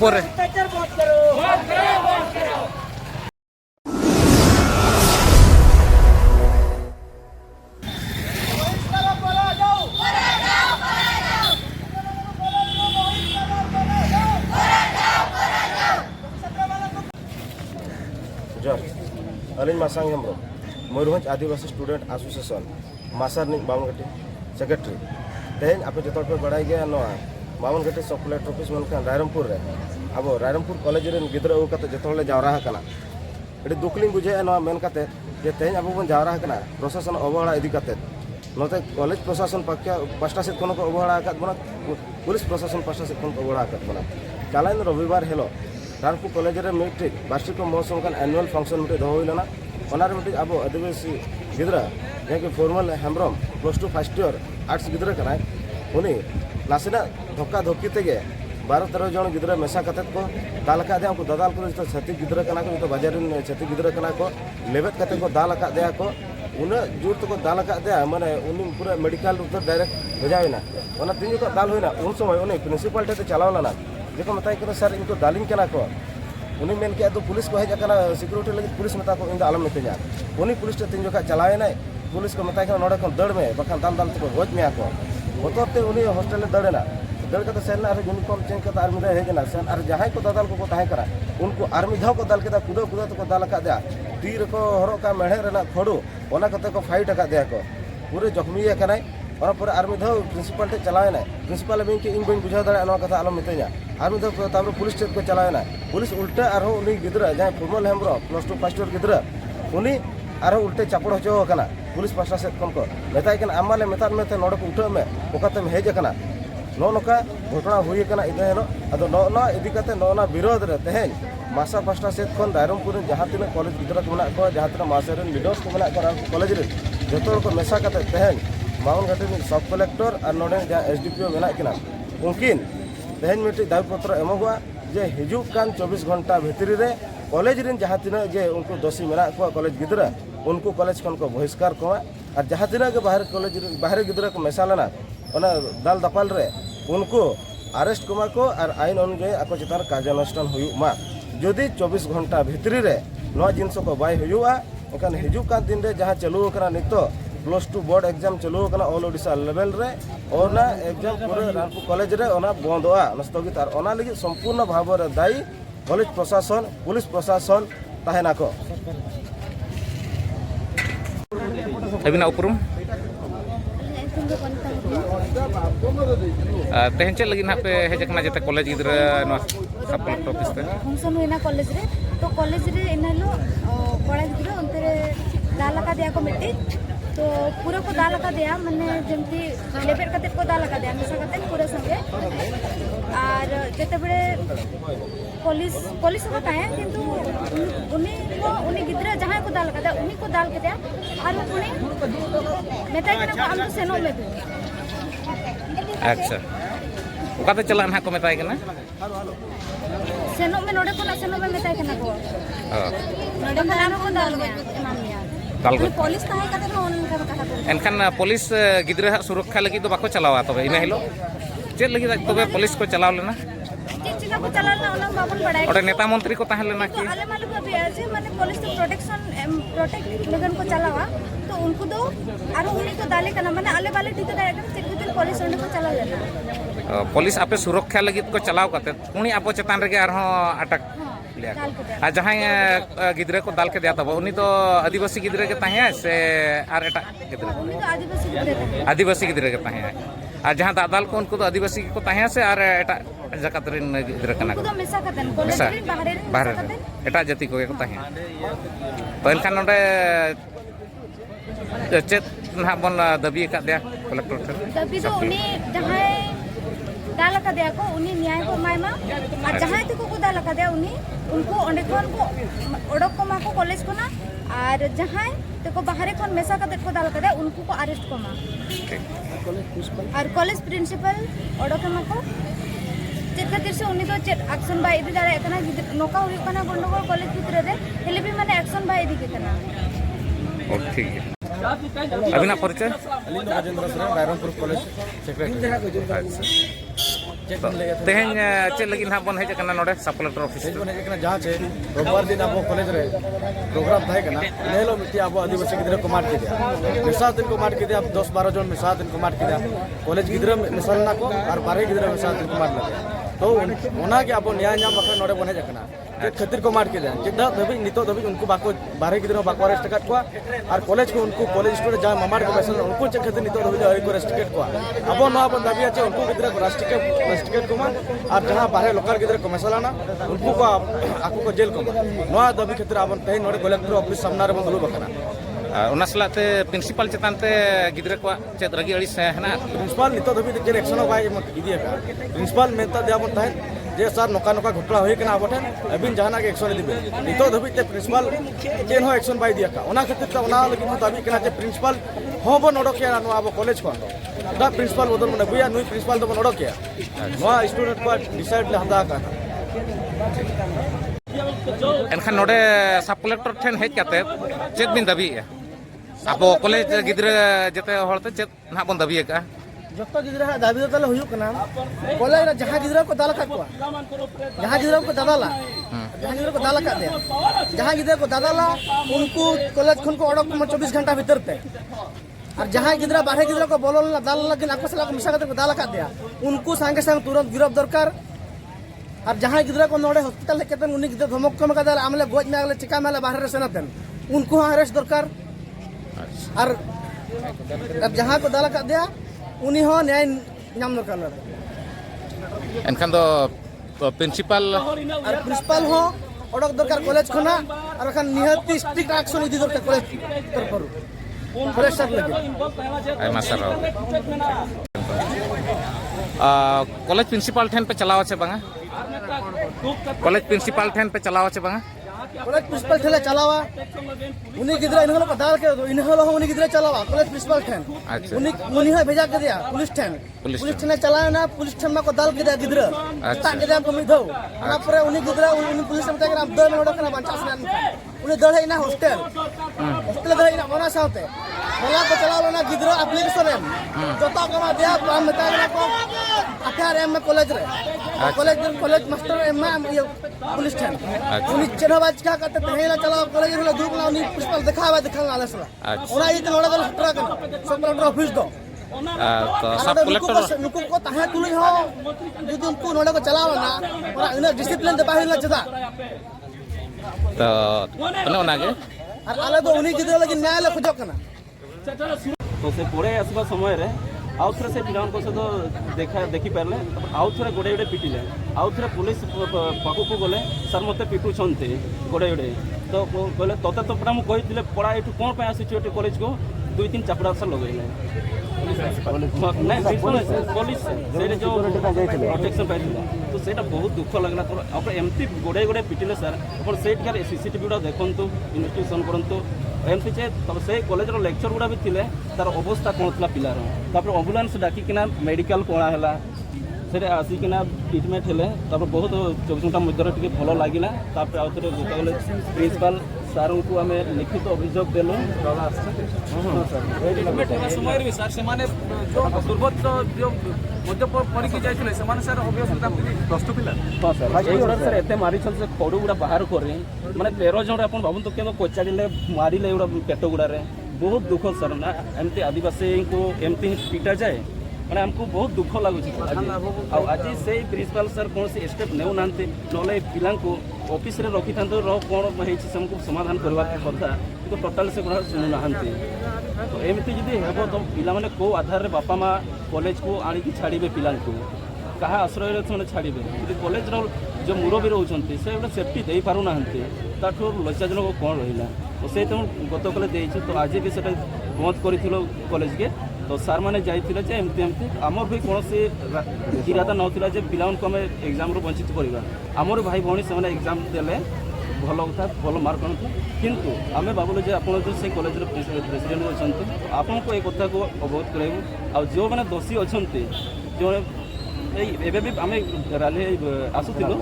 ऊपर अलिन मासांग हेम्ब्रम मयूरभंज आदिवासी student association मासारनी बामनघाटी secretary तेज आप जो पे बड़ा गया बामनघाटी सब कलेक्टर ऑफिस मन रायरमपुर रे अब रायरमपुर कॉलेज गिद्रा जो जावरा अभी दुखली बुझे मेनते तेज अब बन जावरा प्रशासन अवहेला इदीते नोते कॉलेज प्रशासन पास्टा सेद को अवहेला बना पुलिस प्रशासन पास्टा सेद अवहेला बना चालान रविवार हेलो रायरमपुर कॉलेज रे मिट्रिक वार्षिक महोत्सव एनुअल फंक्शन मिट्टी दो मिट्टी अब आदिवासी गिद्रा जहाँ कि फॉर्मल हेम्ब्रम +2 फर्स्ट ईयर आर्ट्स गिद्रा कना उनी नासेना धक्का धक्की तेगे 12-13 जन गिद्रा मेसा कते को दाल का उनको दादाल को जो छाती गिद्रा कना को बाजार छाती गिद्रा कना को लेबेद कते को दाल का दे को उन जोर तो दाल का दे माने उनी पूरा मेडिकल उतर डायरेक्ट भेजावेना ओना तीन को दाल होइना उन समय उनी प्रिंसिपल टे चलावलाना जेको मताय को सर इनको दालिंग कना को उनी मेन के पुलिस को हेजना सिक्योरिटी लगे पुलिस मता को इन आलम मितኛ उनी पुलिस टे तीन जो चलावेना पुलिस को मताय नोडे को दड़ में बखान दाल दाल को गोज में को बतरते उनी हॉस्टल दड़ेना दड़ का सेन और यूनिफॉर्म चेंज का आर्मी रे हेजना सेन और जहां को दादाल को ताहे करा उनको आर्मी धाव को दाल के कुदो कुदो तो दाल का दे तीर को हरो का मेढ़े रेना खड़ू ओना कते को फाइट का दे को पूरे जख्मी कनाय और पूरे आर्मी धाव प्रिंसिपल टे चलावेना प्रिंसिपल में के इन बन बुझा दाड़ा ना कथा आलम मितኛ आर्मी धाव तापर पुलिस टे को चलावेना पुलिस उल्टा और उनी गिद्रा जहां फॉर्मल हेम्ब्रो +2 फर्स्ट ईयर गिद्रा उनी और उल्टे चापड़ हो कना पुलिस पास्टा सेद खन को मेताय कन आमाले मेता में नोड को उठा में ओकाते हेज कना नोका घटना हुई कना इदा हेलो अदो नोना इदी कते नोना विरोध रे तेहेन मासा पास्टा सेद खन रायरमपुर जहां तिना कॉलेज गिद्रा को मना को जहां तिना मासा रे लीडर्स को मना को कॉलेज रे जतो को मेसा कते तेहेन बामनघाटी सब कलेक्टर और नोडे जहां एसडीपीओ मेना किना उनकिन तेहेन मिट्टी दाबी पत्र एमोगवा जे हिजुक कान 24 घंटा भितरी रे कॉलेज रे जहां तिना जे उनको दोषी मेना को कॉलेज गिद्रा उनको कॉलेज खन को बहिष्कार को और जहां तिना के बाहर कॉलेज बाहर गिद्रा को मेसा लेना ओना दाल दपाल रे उनको अरेस्ट कोमा को और आईन अनुयायी आको चितार कार्यानुष्ठान हुयुमा जदि 24 घंटा भितरी रे नवा जिनस को बाय हुयुआ एखान हिजुक दिन रे जहां चलू कना नितो +2 बोर्ड एग्जाम चलू कना ऑल ओडिशा लेवल रे ओना एग्जाम पूरे रायरमपुर कॉलेज रे ओना बंदोआ स्थगित और ओना लगी संपूर्ण भाव रे दायी कॉलेज प्रशासन पुलिस प्रशासन ताहेना को अबिना उपरुम तेहन चल लगी ना पे हेजना जते कॉलेज गिद्रा नो सब कलेक्टर ऑफिस पे फंक्शन हुई ना कॉलेज रे तो कॉलेज रे इनलो कॉलेज गिद्रा अंतरे दाल का दिया को मिट्टी तो पूरा को दाल का दिया माने जमती लेबेर कते को दाल का दिया मिसा कते पूरा संगे और जते बड़े पुलिस पुलिस को ताया किंतु उनी गिद्रा जहां को दाल का दिया उनी को दाल के दिया और उनी मेता के ना हम सेनो में अच्छा ओकाते चला ना को मेताय कना सेनो में नोडे को ना सेनो में मेताय कना को नोडे को लानो को दाल में दाल को पुलिस ताहे कते न ऑनलाइन का कथा को एनखान पुलिस गिद्रा सुरक्षा लगी तो बाको चलावा तबे इना हेलो चेद लगी तबे पुलिस को चलाव लेना चिचिका को चलाना ओना बाबन बड़ाई ओटे नेता मंत्री को ताहे लेना कि आले मालूम अभी आज माने पुलिस तो प्रोटेक्ट लगन को चलावा तो उनको दो और उन्हीं को दाले करना माने आले वाले ठीक है चिकिन पुलिस उन्हीं को चला लेना पुलिस आपे सुरक्षा लगी को चलाव कते उनी आपो चेतान रे आरो अटक आ जहां गिद्रा को दाल के दिया तब उनी तो आदिवासी गिद्रा के ताहे से आर एटा गिद्रा उन्हीं तो आदिवासी गिद्रा के ताहे आ जहां दादाल को उनको तो आदिवासी को ताहे से आर एटा जगत रे गिद्रा कना उनको तो मिसा कतन कॉलेज रे बाहर रे एटा जाति को ताहे तो एनखान नोडे चेत ना बन दाबी का दिया कलेक्टर दाबी तो उनी जहां दाल का दिया को उनी न्याय को मायमा और जहां तक को दाल का दिया उनी उनको ओंडे कोन को ओडक को मा को कॉलेज को ना और जहां तक बाहर कोन मेसा का को दाल का दिया उनको को अरेस्ट को मा और कॉलेज प्रिंसिपल ओडक मा को चेत खातिर से उनी तो चेत एक्शन बाय इदी दाड़ा कना नोका हुई कना गंडगोल कॉलेज भितर रे हेले भी माने एक्शन बाय इदी केतना ठीक है अभी ना परिचय Rajendra sir Rairangpur college secretary तेहें चेक लगी ना बन हेज करना नोडे सब कलेक्टर ऑफिस हेज बन हेज करना जहाँ चे रविवार दिन अब कॉलेज रे प्रोग्राम था करना इन्हें लोग मिट्टी अब आदिवासी गिद्रे को मार के दिया मिसाल दिन को मार के दिया अब 10-12 जन मिसाल दिन को मार के दिया कॉलेज गिद्रे मिसाल ना को और 12 गिद्रे मिसाल दिन को मार लगे तो उन्हें कि अब न्याय न्याय बखरे नोडे बन हेज करना खातिर को मार के दिया जितना दबी नितो दबी उनको बाको 12 गिद्रे बाको अरेस्ट कर को और कॉलेज को उनको कॉलेज स्टूडेंट जहाँ ममार को पैसा उनको चेक खातिर नितो दबी हरी को अरेस्ट टिकट को अब ना अब दाबी अच्छे उनको गिद्रे को राष्ट्रीय टिकट को और जहाँ 12 लोकल गिद्रे को मसाला ना उनको को आको को जेल को ना दबी खातिर अब तहे नोडे कलेक्टर ऑफिस सामने रे बंदलू बखना उनासलाते प्रिंसिपल चेतानते गिद्रे को चेत रगी अड़ी से है ना प्रिंसिपल नितो दबी जे एक्शन बाय इदिया का प्रिंसिपल मेनता दियाबन तहे जे सर नोका नोका घटना होई कना बठन अबिन जहाना के एक्शन दिबे नितो दबी ते प्रिंसिपल चेन हो एक्शन बाय दिया का ओना खातिर त ओना लगी दाबी कना जे प्रिंसिपल हो बन ओडके नो अब कॉलेज को दा प्रिंसिपल बदल मने बुया नुई प्रिंसिपल तो बन ओडके नो स्टूडेंट को डिसाइड ले हदा का एनखान नोडे सब कलेक्टर ठेन हेज काते चेत बिन दाबी अब कॉलेज गिद्रे जते होरते चेत ना बन दाबी का जो गिद्रा दाबी तले हुयु कना कॉलेज रे जहां गिद्रा को दाला का जहां गिद्रा को दादाला जहां गिद्रा को दाला का दे जहां गिद्रा को दादाला उनको कॉलेज खन को ओडक 24 घंटा भीतर ते और जहां गिद्रा 12 गिद्रा को बोलल दाल लेकिन आपसला को मिसा को दाला का दिया उनको संगे संग तुरंत गिरफ्त दरकार और जहां गिद्रा को नोडे हॉस्पिटल ले केतन उनी गिद्रा धमक कम का दाल आमले गोज में आगले चिका में बाहर रे सेनतन उनको अरेस्ट दरकार और जहां को दाला का दिया उनी हो न्याय नाम दरकार एनखान दो प्रिंसिपल और प्रिंसिपल हो ओडक दरकार कॉलेज खना और खान निहती स्ट्रिक्ट एक्शन इदी दरकार कॉलेज तरफरु कॉलेज सब लगे आई मास्टर कॉलेज प्रिंसिपल ठेन पे चलाव छे बांगा कॉलेज प्रिंसिपल ठेन पे चलाव छे बांगा कॉलेज प्रिंसिपल ठेले चलावा उनी गिद्रा इनहलो को दाल के इनहलो उनी गिद्रा चलावा कॉलेज प्रिंसिपल ठेन अच्छा उनी है भेजा के दिया पुलिस ठेन चलाया ना पुलिस ठेन में को दाल के दिया गिद्रा ता के दिया को मिधो ना पर उनी गिद्रा उनी पुलिस में तक अब 2 मिनट का बंचा से उनी दड़ है ना हॉस्टल दड़ है ना बना साथे बोला को चलावा ना गिद्रा एप्लीकेशन है जोता कमा दिया काम बता ना को 18 एम में कॉलेज रे कॉलेज मास्टर एम में पुलिस ठेन उनी चेनबाज क्या करते तहेला चलावा कॉलेज रे धूप ना उनी प्रिंसिपल दिखावा आले सला ओना ये नोडा दल हटरा कर सब कलेक्टर ऑफिस दो तो सब कलेक्टर नुको को ताहे तुली हो जुदी उनको नोडे को चलावा ना और इना डिसिप्लिन दे बाहिर चदा तो ओना गे और आले तो उनी गिद्रा लगी न्याय ले खोजो कना तो से पड़े आसवा समय रे आउ थे से पिला सहित देखी पारे आउ थे गोड़े गोड़े पिटिले आउ थे पुलिस पाखक गले सर मत पिटुंट गोड़े गोड़े तो कहले तोते तो पूरा मुझे पढ़ा ये कौन पर आसी कॉलेज को 2-3 चापड़ा सर लगेले पुलिस से जो प्रोटेक्शन पाई तो सेटा बहुत दुख लगला तो एमती गोड़े गोड़े पिटिले सर अपन से सीसीटीवी गुड़ा देखु इन्वेस्टिगेशन करूँ एमती जे तब से कॉलेज लेक्चर गुड़ा भी थे तार अवस्था कौन था पिलार तापर एम्बुलेंस डाकिना मेडिकल कणा से आसिकिना ट्रिटमेंट हेले तापर बहुत 24 घंटा मध्य भल लगे तापर आउ थे गले प्रिंसिपल सार को आम लिखित अभियोग देलु समय भी सर से पूर्वत जो मध्य पढ़ी जाते सर प्लस 2 पिला हाँ सर सर एत मारी से खड़ू गुड़ा बाहर करे मैंने 13 जन आप भावुँ तो क्या कोचाड़े मारे गुड़ा पेट गुड़े बहुत दुख सर ना एमती आदिवासी को एमती पिटा जाए मैंने आमको बहुत दुख लगुच आज से प्रिंसिपल सर कौन से स्टेप नेउ ना ना पिला ऑफिस रे रखी था कौन हमको समाधान करवा कथा तो टोटाल से गुड़ा शुणुना तो एमती जदि हे तो पिला माने को आधार रे बापा माँ कॉलेज को आनिकी छाड़े पिला क्या आश्रय से छाड़े यदि कॉलेज जो मुरबी रोचे से गोटे सेफ्टी दे पार ना ताठू लज्जाजनक कौन रहा तो से गत कले तो आज भी से बंद कर कॉलेज के तो सार मैंने जाइए एमती एमती आमर भी कौन से इरादा नाला पिला आम एग्जाम वंचित करवा आमर भाई भाई से एग्जाम देले भल कथा भल मार्क आना किंतु आम भावुँ आप से कॉलेज प्रेसिडेंट अच्छा आपन को एक कथा को अवगत कराइबू आ जो मैंने दोषी अच्छा जो एवं भी आम रैली आसुलू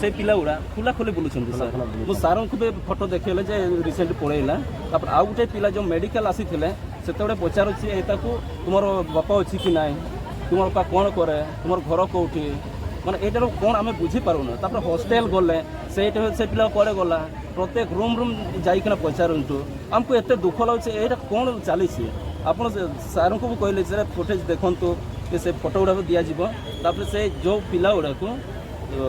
से पिला गुड़ा खुला खोली बुलूँ सर मो सार को भी फोटो देखेले रिसेंट पड़ेगा तापर आउ गोटे पिला जो मेडिकल आसी से पचारूँ तुम बापा अच्छी कि ना तुम कौन करे तुम घर कौटी माने एटार कौन आम बुझीपारूना हॉस्टेल गले से पिला कड़े गला प्रत्येक रूम रूम जाइकिना पचारूँ आमको एत दुख लगे यहाँ कौन चली आप सार को भी कहले से फुटेज देखूँ से फोटो गुड़ा दिज्व से जो पिला गुड़ा को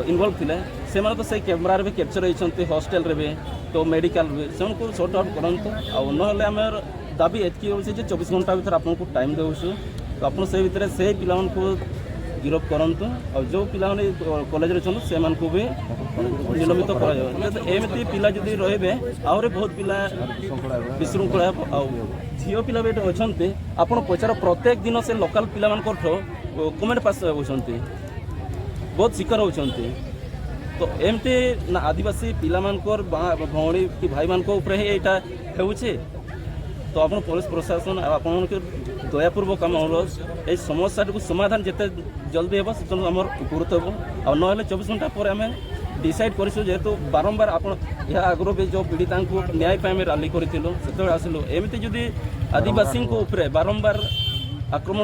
इनवल्व थे से तो कैमेरा भी कैप्चर होती हॉस्टेल रे भी तो मेडिकल भी से सॉर्ट आउट करूँ ना आम दाबी एतकी हो 24 घंटा भर आपको टाइम देवु तो आप से भितर से पिला गिरफ्त करूँ और जो पिला कॉलेज अच्छे से भी निलंबित करमती पिला जदि रे आहरी बहुत पिला विशृंखला झील पिला भी अच्छा आप पचार प्रत्येक दिन से लोकल पिला कमेंट पास होती बहुत शिकार होती तो एमती ना आदिवासी पिला भौणी कि भाई मान यहाँ होचे तो आप पुलिस प्रशासन आप दयापूर्वक आम अनुरोध ये समस्या को समाधान जिते जल्दी हे से आम उपकृत हो और ना 24 घंटा पर आम डिसाइड कर जेहेतु बारंबार आप आगुरी भी जो पीड़िता को न्याय आम रैली करूँ से आसलु एमती जदि आदिवासी बारंबार आक्रमण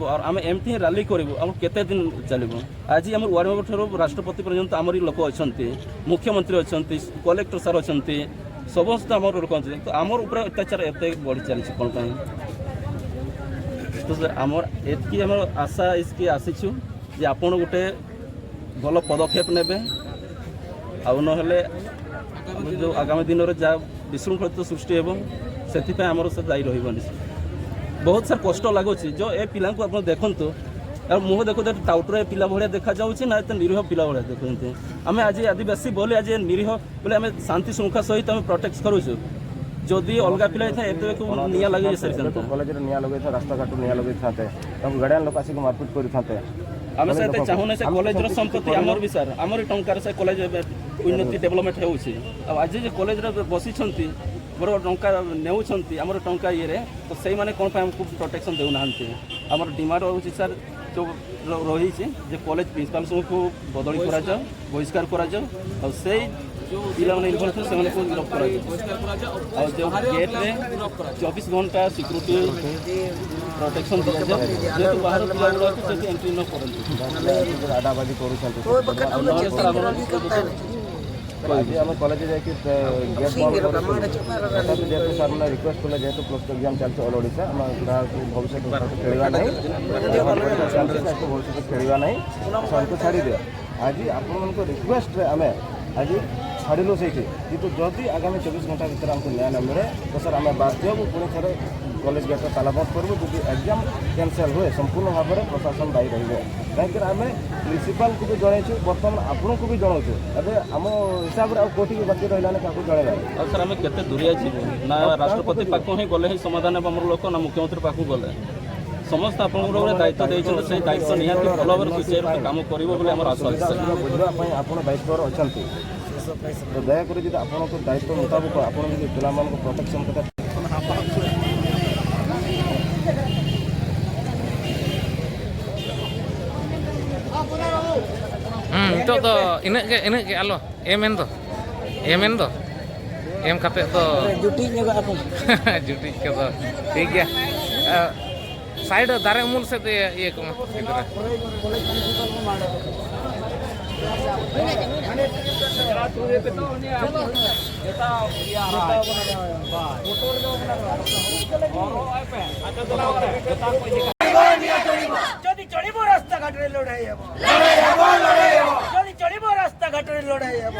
और आम एमती रैली करूँ आम केते दिन चलो आज आम वार्ड मेंबर ठार राष्ट्रपति पर्यंत आमरी लोक अच्छा मुख्यमंत्री अच्छा कलेक्टर सार अच्छा समस्त आम लोक अच्छे तो आमर ऊपर अत्याचार एत बढ़ी चली कौन तो आमर एतकी आम आशा इसकी आसीचु जे आप गोटे भल पदक्षेप ने ना जो आगामी दिन में जहाँ विशृंखलित सृष्टि हो से आमर से दायी रही बहुत सार कष्ट लगुच जो ए पिला को आप देखु मुँह देखो टाउटर पिला भाया देखा जाऊँगी ना तो निरीह पिला भाया देखते आम आज आदिवासी बोले आज निरीह बोले आम शांति श्रृंखला सहित आम प्रोटेक्ट करूँ जदि अलग पिला निया लगे कॉलेज निया लगे रास्ता घाट निया लगे था गार्डियन लोक आसिक मारपिट करते आम से चाहूना से कॉलेज संपत्ति आमर भी सार आमर टंकार से कॉलेज उन्नति डेवलपमेंट होउछि आज जो कॉलेज बसी बड़ टंका नेउछंती आमर टंका ये तो से माने कौन हमको प्रोटेक्शन देना आमर डिमांड रोचे सर जो रही जे कॉलेज प्रिंसिपाल सब को बदली करा जाओ बहिष्कार करा जाओ और से पिला इनवल्व थे से गिरफ्त करा और जो गेट में 24 घंटा सिक्योरिटी प्रोटेक्शन दिया जाए जेहेतु बाहर पिला एंट्री न करते आडाबाजी कर आज आम कॉलेज जाकि गेट बंद जेहतु सर मैंने रिक्वेस्ट कले जेहतु प्लस टू एग्जाम चलते ऑल ओडिशा आम भविष्य खेलवा ना भविष्य खेलवा ना सबको छाड़ी दिया आज आपण रिक्वेस्ट आम आज छाड़ू से कितु जदि आगामी 24 घंटा भर आमको न्याय न मिले तो सर आम बाध्य पुणी थे कॉलेज गेट तालाबंद करूँ जब एग्जाम कैंसल हुए संपूर्ण भाव में प्रशासन दायी रही कहीं आम प्रिंसिपाल को भी जनईचु बर्तमान आपण को भी जनाऊँ एवं आम हिसाब से कौटी बाकी रहा क्या जनवा और सर आम केते दूरिया जीव ना राष्ट्रपति पाक ही गले ही समाधान आम लोक ना मुख्यमंत्री पाक गले समस्त आप दायित्व देते से दायित्व निहाती भल भाव सुचारू कम कर बुझापी आप दायित्व अच्छा तो दयाकोरी जी आप दायित्व मुताबिक आप पिला प्रोटेक्शन तो इनके आलो एम दो एम खाते तो जुटी जुटी के तो ठीक है साइड दारे उमुल से ये को যদি চড়িব রাস্তা ঘাটে লড়াই হব যদি চড়িব রাস্তা ঘাটে লড়াই হব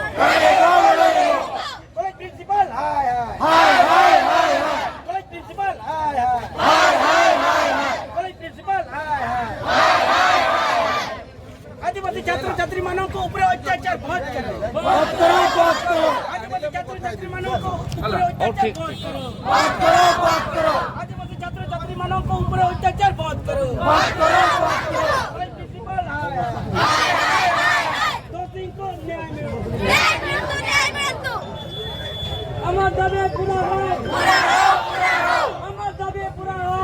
কলেজ প্রিন্সিপাল হায় হায় কলেজ প্রিন্সিপাল হায় হায় কলেজ প্রিন্সিপাল হায় হায় आदिवासी छात्र छात्री मानव को ऊपर अत्याचार बहुत करो आदिवासी छात्र छात्री मानव को ऊपर अत्याचार बहुत करो आदिवासी छात्र छात्री मानव को ऊपर अत्याचार बहुत करो प्रिंसिपल दोषी को न्याय मिलो अमर दावे पूरा हो अमर दावे पूरा हो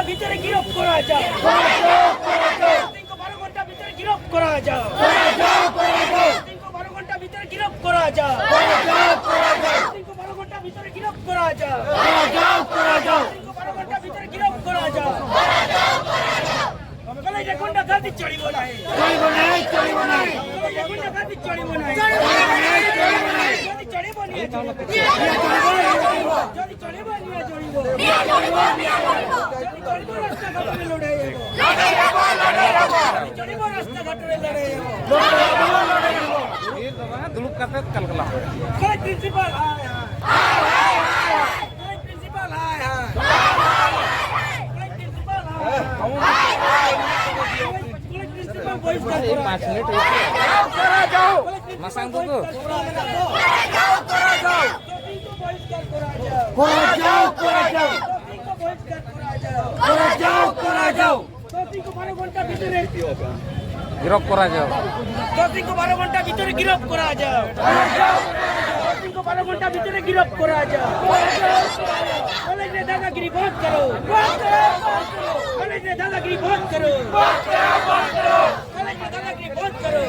ভিতরে গিরফ করা যাও 12 ঘন্টা ভিতরে গিরফ করা যাও 12 ঘন্টা ভিতরে গিরফ করা যাও 12 ঘন্টা ভিতরে গিরফ করা যাও 12 ঘন্টা ভিতরে গিরফ করা যাও কলেজ কোনটা গাদি চড়িব না চড়িব না কোনটা গাদি চড়িব না যদি চড়িব নিয়ে যদি চড়িব নিয়ে চড়িব রাস্তা ঘাটে লড়াই চড়িব রাস্তা ঘাটে লড়াই दुलुप काते कलकला college principal college principal college principal college principal বহিষ্কার করা 5 मिनट masang tuh गिरफ्त करा जाओ 12 ঘন্টা ভিতরে গিরফ করা যাও 12 ঘন্টা ভিতরে গিরফ করা যাও কলেজে দাদাগিরি বন্ধ করো কলেজে দাদাগিরি বন্ধ করো কলেজে দাদাগিরি বন্ধ করো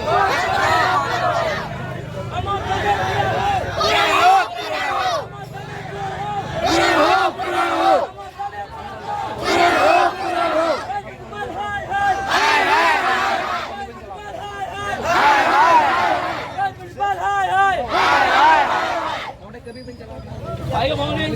আমার Ayo bangunin.